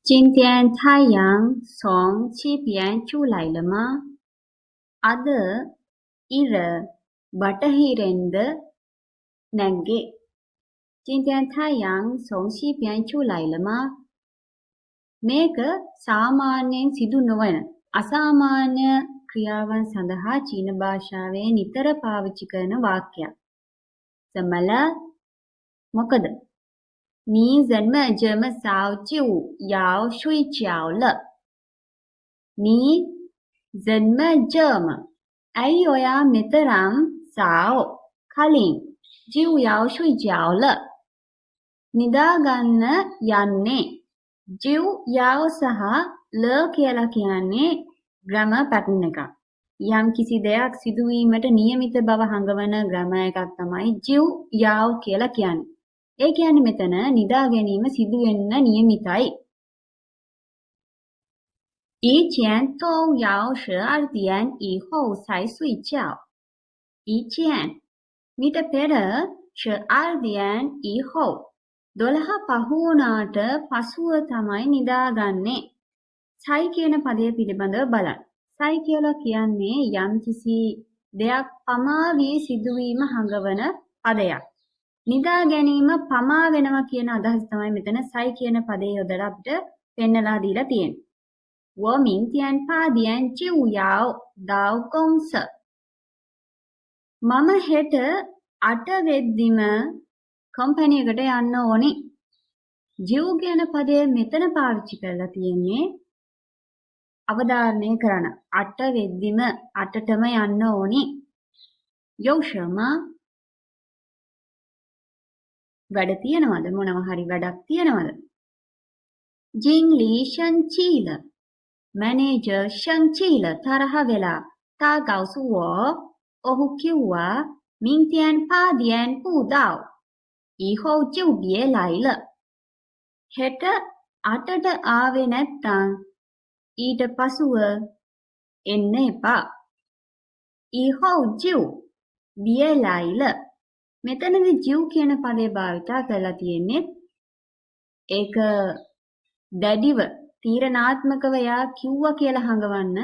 今天太阳从西边出来了吗？අද ඉර බටහිරෙන්ද නැග්ගේ. 今天太阳从西边出来了吗? මේක සාමාන්‍යයෙන් සිදු නොවන අසාමාන්‍ය ක්‍රියාවන් සඳහා චීන භාෂාවේ නිතර පාවිච්චි කරන වාක්‍යයක්. 怎么了? මොකද? 你怎么这么早就要睡觉了? 你怎么这么 ඇයි ඔයා මෙතරම් 早 කලින් 就要睡觉了 නිදාගන්න යන්නේ 就要සහ ල කියලා කියන්නේ grammar pattern එකක්. යම් කිසි දෙයක් සිදුවීමට නියමිත බව හඟවන grammar එකක් තමයි 就要කියලා කියන්නේ. ඒ කියන්නේ මෙතන නිදා ගැනීම සිදු වෙන්න නියමිතයි. 以前都要12点以后才睡觉. 以前 මීට පෙර 12点以后 12 පහු වුණාට පසුව තමයි නිදාගන්නේ. සයි කියන පදය පිළිබඳව බලන්න. සයි කියලා කියන්නේ යම්කිසි දෙයක් පමා වී සිදුවීම හඟවන පදයක්. නිදා ගැනීම පමා වෙනවා කියන අදහස තමයි මෙතන සයි කියන පදේ යොදලා අපිට පෙන්නලා දීලා තියෙන්නේ. 我明天8点就要到公司. මම හෙට 8 වෙද්දිම කම්පැනි එකට යන්න ඕනේ. ජීව් කියන පදය මෙතන පාවිච්චි කරලා තියෙන්නේ අවධාරණය කරන 8 වෙද්දිම 8ටම යන්න ඕනේ. 有什么 වැඩ තියනවද? මොනවා හරි වැඩක් තියනවද? 经理生气了 manager 生气了 තරහ වෙලා 他告诉我 ඔහු කිව්වා 明天8点不到以后就别来了. හෙට 8ට ආවේ නැත්තම් ඊට පසුව එන්න එපා. 以后就别来了. මෙතනදී 就 කියන පදේ භාවිතා කරලා තියෙන්නේ ඒක දැඩිව තීරණාත්මකව යා කිව්වා කියලා හඟවන්න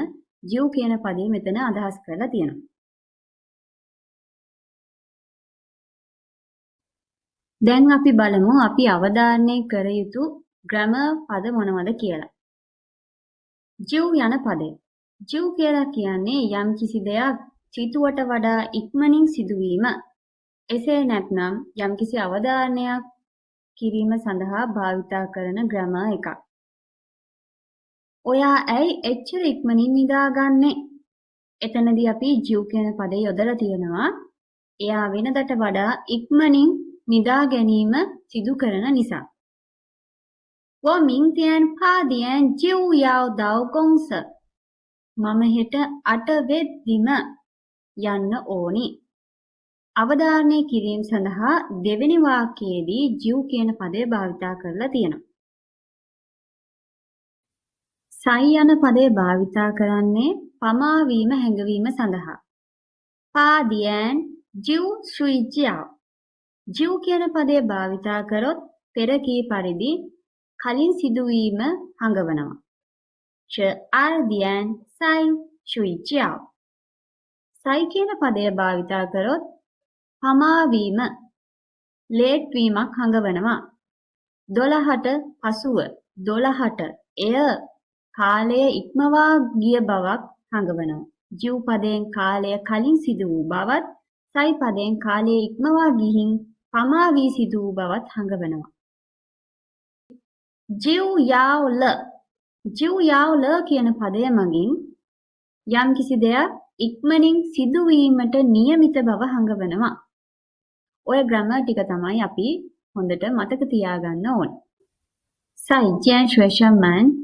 就 කියන පදේ මෙතන අදහස් කරලා තියෙනවා. දැන් අපි බලමු අපි අවධාරණය කර යුතු grammar පද මොනවද කියලා. 就 යන පදේ. 就 කියලා කියන්නේ යම් කිසි දෙයක් සිතුවට වඩා ඉක්මනින් සිදුවීම. එසේ නැත්නම් යම්කිසි අවධාරණයක් කිරීම සඳහා භාවිතා කරන grammar එකක්. ඔයා ඇයි එච්චර ඉක්මනින් නිදාගන්නේ? එතනදී අපි 就 කියන පදේ යොදලා තියෙනවා. එයා වෙනදට වඩා ඉක්මනින් නිදා ගැනීම සිදු කරන නිසා. 我明天8点就要到公司. මම හෙට 8 වෙද්දිම යන්න ඕනි. අවධාරණය කිරීම සඳහා දෙවෙනි වාක්‍යයේදී 就 කියන පදය භාවිතා කරලා තියෙනවා. සයි යන පදය භාවිතා කරන්නේ පමා වීම හැඟවීම සඳහා. 8点就睡觉. 就 කියන පදය භාවිතා කරොත් පෙර කී පරිදි කලින් සිදුවීම හඟවනවා. 12点才睡觉. සයි කියන පදය භාවිතා කරොත් පමාවීම ලේට් වීමක් හඟවනවා. 12ට පසුව 12ට එය කාලය ඉක්මවා ගිය බවක් හඟවනවා. ජීව් පදයෙන් කාලය කලින් සිදු වූ බවත් සයි පදයෙන් කාලය ඉක්මවා ගිහින් පමා වී සිදු වූ බවත් හඟවනවා. 就要了 就要了කියන පදය මගින් යම්කිසි දෙයක් ඉක්මනින් සිදුවීමට නියමිත බව හඟවනවා. ඔය grammar ටික තමයි අපි හොඳට මතක තියාගන්න ඕන. 在建学生们